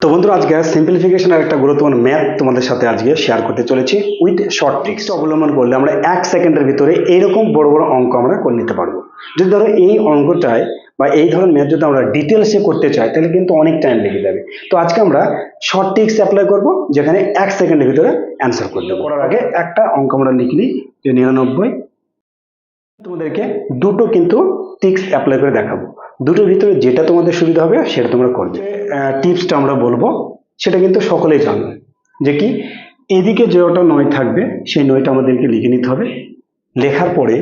তো বন্ধুরা, আজকে সিম্পলিফিকেশনের একটা গুরুত্বপূর্ণ ম্যাথ তোমাদের সাথে আজকে শেয়ার করতে চলেছি উইথ শর্ট ট্রিক্স অবলম্বন করলে আমরা 1 সেকেন্ডের ভিতরে এইরকম বড় বড় অঙ্ক আমরা করে নিতে পারবো। যদি ধরো এই অঙ্কটায় বা এই ধরনের ম্যাথ যদি আমরা ডিটেলসে করতে চাই তাহলে কিন্তু অনেক টাইম লেগে যাবে। তো আজকে আমরা শর্ট ট্রিক্স অ্যাপ্লাই করব, যেখানে 1 সেকেন্ডের ভিতরে অ্যান্সার করে দেবো। করার আগে একটা অঙ্ক আমরা লিখলি যে 99। তোমাদেরকে দুটো কিন্তু ট্রিক্স অ্যাপ্লাই করে দেখাবো, দুটোর ভিতরে যেটা তোমাদের সুবিধা হবে সেটা তোমরা করবে। টিপসটা আমরা বলবো সেটা কিন্তু সকলেই জানো, যে কি এদিকে যেটা 9 থাকবে সেই 9টা আমাদেরকে লিখে নিতে হবে। লেখার পরে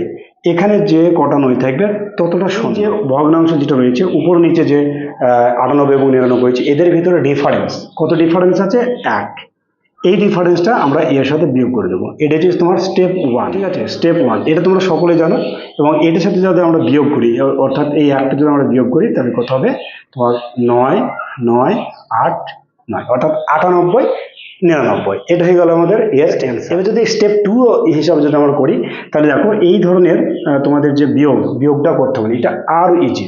এখানে যে কটা 9 থাকবে ততটা যে ভগ্নাংশ যেটা রয়েছে উপর নিচে যে 98 এবং 99 রয়েছে, এদের ভিতরে ডিফারেন্স কত ডিফারেন্স আছে? 1। এই ডিফারেন্সটা আমরা এর সাথে বিয়োগ করে দেবো। এটা হচ্ছে তোমার স্টেপ 1। ঠিক আছে, স্টেপ 1 এটা তোমরা সকলে জানো। এবং এটার সাথে যদি আমরা বিয়োগ করি, অর্থাৎ এই একটা যদি আমরা বিয়োগ করি তাহলে কত হবে? তোমার 9 9 8 9, অর্থাৎ 98 99। এটা হয়ে গেল আমাদের এর অ্যান্সার। এবার যদি স্টেপ 2 হিসাবে যদি আমরা করি তাহলে দেখো এই ধরনের তোমাদের যে বিয়োগটা করতে হবে, এটা আরো ইজি।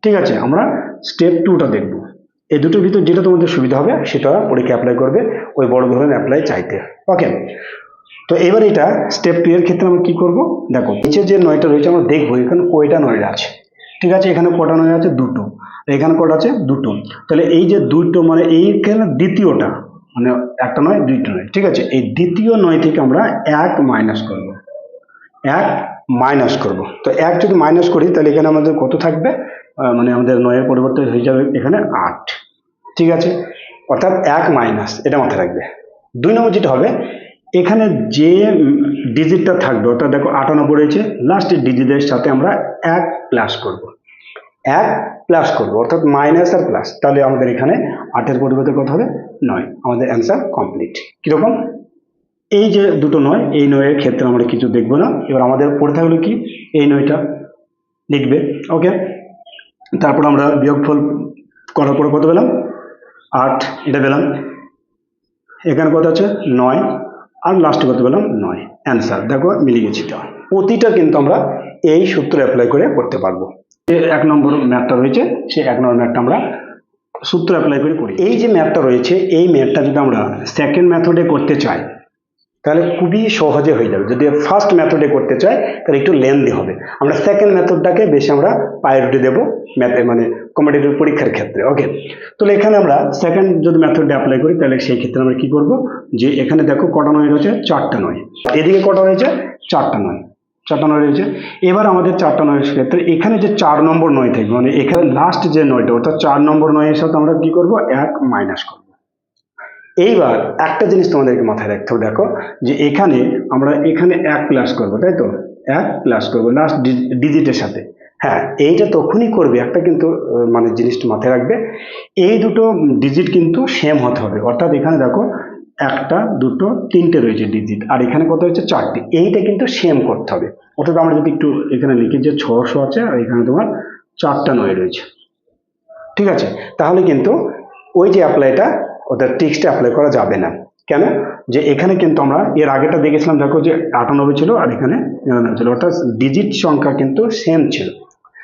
ঠিক আছে, আমরা স্টেপ 2টা দেখবো। এই দুটোর ভিতর যেটা তোমাদের সুবিধা হবে সেটা পরীক্ষা অ্যাপ্লাই করবে, ওই বড় ধরনের অ্যাপ্লাই চাইতে। ওকে, তো এবার এটা স্টেপ 2 এর ক্ষেত্রে আমরা কি করব? দেখো নিচে যে 9টা রয়েছে আমরা দেখবো এখানে কয়টা 9 আছে। ঠিক আছে, এখানে কটা 9 আছে? দুটো। এখানে কটা আছে? দুটো। তাহলে এই যে দুটো মানে এইখানে দ্বিতীয়টা, মানে একটা নয় দুইটা নয়। ঠিক আছে, এই দ্বিতীয় 9 থেকে আমরা 1 মাইনাস করব। 1 মাইনাস করব। তো 1 যদি মাইনাস করি তাহলে এখানে আমাদের কত থাকবে? মানে আমাদের 9 এর পরিবর্তে হয়ে যাবে এখানে 8। ঠিক আছে, অর্থাৎ 1 মাইনাস, এটা মাথায় রাখবে। 2 নম্বর যেটা হবে, এখানে যে ডিজিটটা থাকবে, অর্থাৎ দেখো 98 রয়েছে, লাস্টের ডিজিটের সাথে আমরা 1 প্লাস করব। 1 প্লাস করব, অর্থাৎ মাইনাস আর প্লাস, তাহলে আমাদের এখানে 8 এর পরিবর্তে কত হবে? 9। আমাদের অ্যান্সার কমপ্লিট। কিরকম? এই যে দুটো 9, এই 9 এর ক্ষেত্রে আমরা কিছু দেখবো না। এবার আমাদের পড়ে থাকলো কি? এই 9টা লিখবে। ওকে, তারপর আমরা বিয়োগফল করার পরে কত পেলাম? 8, এটা পেলাম। এখানে কত আছে? 9, আর লাস্টে কত পেলাম? 9। অ্যান্সার দেখো মিলে গেছে। প্রতিটা কিন্তু আমরা এই সূত্র অ্যাপ্লাই করে করতে পারবো। যে 1 নম্বর ম্যাথটা রয়েছে সেই 1 নম্বর ম্যাথটা আমরা সূত্র অ্যাপ্লাই করে করি। এই যে ম্যাথটা রয়েছে এই ম্যাথটা যদি আমরা সেকেন্ড মেথডে করতে চাই তাহলে খুবই সহজে হয়ে যাবে। যদি ফার্স্ট মেথডে করতে চাই তাহলে একটু লেন্দি হবে। আমরা সেকেন্ড মেথডটাকে বেশি আমরা প্রায়োরিটি দেবো ম্যাথে, মানে কম্পিটিটিভ পরীক্ষার ক্ষেত্রে। ওকে, তাহলে এখানে আমরা সেকেন্ড যদি মেথডে অ্যাপ্লাই করি তাহলে সেই ক্ষেত্রে আমরা কি করব? যে এখানে দেখো কটা 9 রয়েছে? 4টা 9। এদিকে কটা রয়েছে? 4টা 9। 4টা 9 রয়েছে। এবার আমাদের 4টা 9 এর ক্ষেত্রে এখানে যে 4 নম্বর 9 থাকবে, মানে এখানে লাস্ট যে 9টা, অর্থাৎ 4 নম্বর 9 এর সাথে আমরা কি করব? 1 মাইনাস করব। এইবার একটা জিনিস তোমাদেরকে মাথায় রাখতে হবে, দেখো যে এখানে আমরা এখানে 1 প্লাস করবো, তাই তো? 1 প্লাস করবো লাস্ট ডিজিটের সাথে। হ্যাঁ, এইটা তখনই করবে একটা, কিন্তু মানে জিনিসটা মাথায় রাখবে, এই দুটো ডিজিট কিন্তু সেম হতে হবে। অর্থাৎ এখানে দেখো একটা দুটো তিনটে রয়েছে ডিজিট, আর এখানে কত হচ্ছে? 4টি। এইটা কিন্তু সেম করতে হবে। অর্থাৎ আমরা যদি একটু এখানে লিখি যে 600 আছে আর এখানে তোমার 4টা 9 রয়েছে। ঠিক আছে, তাহলে কিন্তু ওই যে অ্যাপ্লাইটা, ওদের ট্রিক্সটা অ্যাপ্লাই করা যাবে না। কেন? যে এখানে কিন্তু আমরা এর আগেটা দেখেছিলাম, দেখো যে 98 ছিল আর এখানে 99 ছিল, অর্থাৎ ডিজিট সংখ্যা কিন্তু সেম ছিল।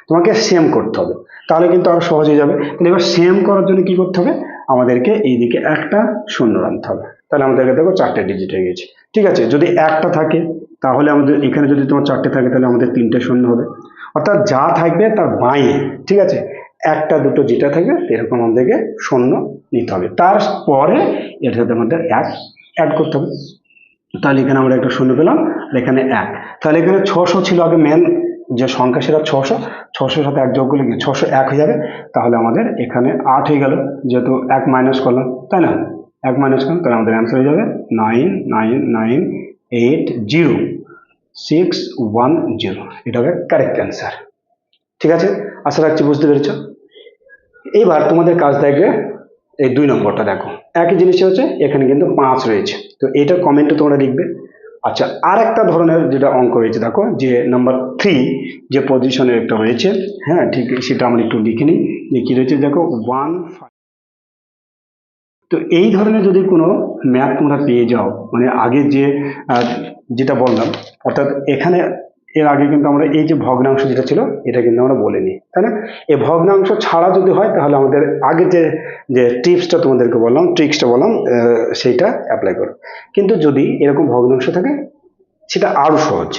তোমাকে সেম করতে হবে, তাহলে কিন্তু আরো সহজ হয়ে যাবে। তাহলে এবার সেম করার জন্য কি করতে হবে? আমাদেরকে এইদিকে একটা শূন্য আনতে হবে। তাহলে আমাদেরকে দেখো 4টে ডিজিট হয়ে গেছে। ঠিক আছে, যদি একটা থাকে তাহলে আমাদের এখানে, যদি তোমার 4টে থাকে তাহলে আমাদের 3টে শূন্য হবে। অর্থাৎ যা থাকবে তার বাইরে, ঠিক আছে, একটা দুটো যেটা থাকবে এরকম আমাদেরকে শূন্য নিতে হবে। তারপরে এর সাথে আমাদের 1 অ্যাড করতে হবে। তাহলে এখানে আমরা একটা শূন্য পেলাম আর এখানে 1। তাহলে এখানে 600 ছিল আগে, মেন যে সংখ্যা সেটা 600। 600 সাথে 1 যোগ করলে 601 হয়ে যাবে। তাহলে আমাদের এখানে 8 হয়ে গেল, যেহেতু 1 মাইনাস করলাম, তাই না? 1 মাইনাস করলাম, তাহলে আমাদের অ্যান্সার হয়ে যাবে 999806110। এটা হবে কারেক্ট অ্যান্সার। ঠিক আছে, আশা রাখছি বুঝতে পেরেছো। এইবার তোমাদের কাজ থাকবে এই 2 নম্বরটা। দেখো একই জিনিস হচ্ছে, এখানে কিন্তু 5 রয়েছে, তো এটা কমেন্টে তোমরা লিখবে। আচ্ছা, আর একটা ধরনের যেটা অঙ্ক রয়েছে, দেখো যে নাম্বার 3 যে পজিশনের একটা রয়েছে, হ্যাঁ ঠিক, সেটা আমরা একটু লিখে নিই যে কি রয়েছে। দেখো 1 5। তো এই ধরনের যদি কোনো ম্যাথ তোমরা পেয়ে যাও, মানে আগে যে যেটা বললাম, অর্থাৎ এখানে এর আগে কিন্তু আমরা এই যে ভগ্নাংশ যেটা ছিল এটা কিন্তু আমরা বলিনি, তাই না? এই ভগ্নাংশ ছাড়া যদি হয় তাহলে আমাদের আগে যে যে টিপসটা তোমাদেরকে বললাম, ট্রিক্সটা বললাম, সেইটা অ্যাপ্লাই করো। কিন্তু যদি এরকম ভগ্নাংশ থাকে সেটা আরো সহজ,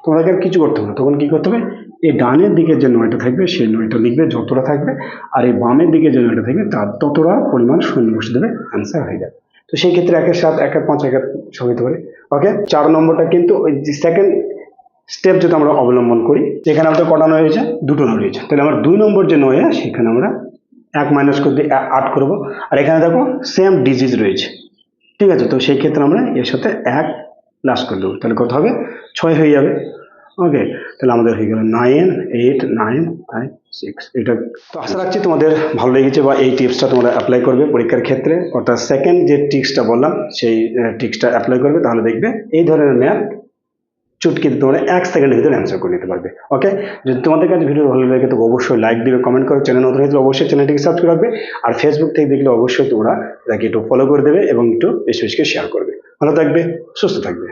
তোমাদেরকে আর কিছু করতে হবে না। তখন কি করতে হবে, এই ডানের দিকে যে 9টা থাকবে সেই 9টা লিখবে যতটা থাকবে, আর এই বামের দিকে যে 9টা থাকবে তার ততটা পরিমাণ শূন্য বসে দেবে, অ্যান্সার হয়ে যাবে। তো সেই ক্ষেত্রে 1-7, 1-5, 1-6 হতে পারে। ওকে, 4 নম্বরটা কিন্তু ওই যে সেকেন্ড স্টেপ যদি আমরা অবলম্বন করি, যেখানে আমাদের কটা নয় হয়েছে, দুটো নয় হয়েছে, তাহলে আমরা 2 নম্বর যে নয় সেখানে আমরা 1 মাইনাস করে দিয়ে 8 করবো। আর এখানে দেখো সেম ডিজিজ রয়েছে, ঠিক আছে? তো সেই ক্ষেত্রে আমরা এর সাথে 1 প্লাস করে দেবো, তাহলে কত হবে, 6 হয়ে যাবে। ওকে, তাহলে আমাদের হয়ে গেল 9, 8, 9, 5, 6। এটা তো আশা রাখছি তোমাদের ভালো লেগেছে বা এই টিপসটা তোমরা অ্যাপ্লাই করবে পরীক্ষার ক্ষেত্রে, অর্থাৎ সেকেন্ড যে টিপসটা বললাম সেই টিপসটা অ্যাপ্লাই করবে, তাহলে দেখবে এই ধরনের ম্যাথ চুটকিতে তোমরা 1 সেকেন্ডের ভিতরে অ্যান্সার করে নিতে পারবে। ওকে, যদি তোমাদের কাছে ভিডিও ভালো লাগে তো অবশ্যই লাইক দিবে, কমেন্ট করে, চ্যানেল নতুন হলে অবশ্যই চ্যানেলটিকে সাবস্ক্রাইব রাখবে। আর ফেসবুক থেকে দেখলে অবশ্যই তোমরা এটাকে একটু ফলো করে দেবে এবং একটু বেশি বেশি করে শেয়ার করবে। ভালো থাকবে, সুস্থ থাকবে।